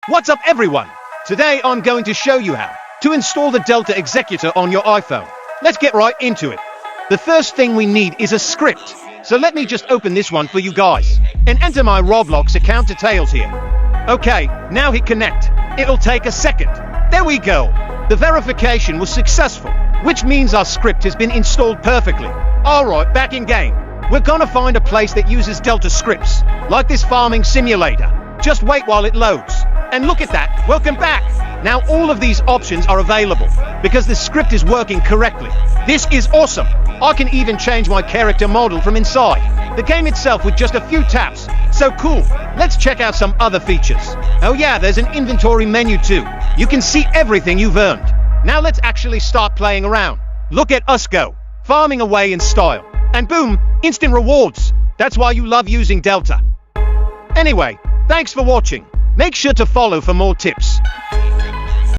What's up everyone? Today I'm going to show you how to install the Delta Executor on your iPhone. Let's get right into it. The first thing we need is a script. So let me just open this one for you guys and enter my Roblox account details here. Okay, now hit connect. It'll take a second. There we go. The verification was successful, which means our script has been installed perfectly. Alright, back in game. We're gonna find a place that uses Delta scripts, like this farming simulator. Just wait while it loads. And look at that, welcome back! Now all of these options are available, because the script is working correctly. This is awesome! I can even change my character model from inside the game itself with just a few taps. So cool! Let's check out some other features. Oh yeah, there's an inventory menu too. You can see everything you've earned. Now let's actually start playing around. Look at us go, farming away in style. And boom, instant rewards. That's why you love using Delta. Anyway, thanks for watching. Make sure to follow for more tips.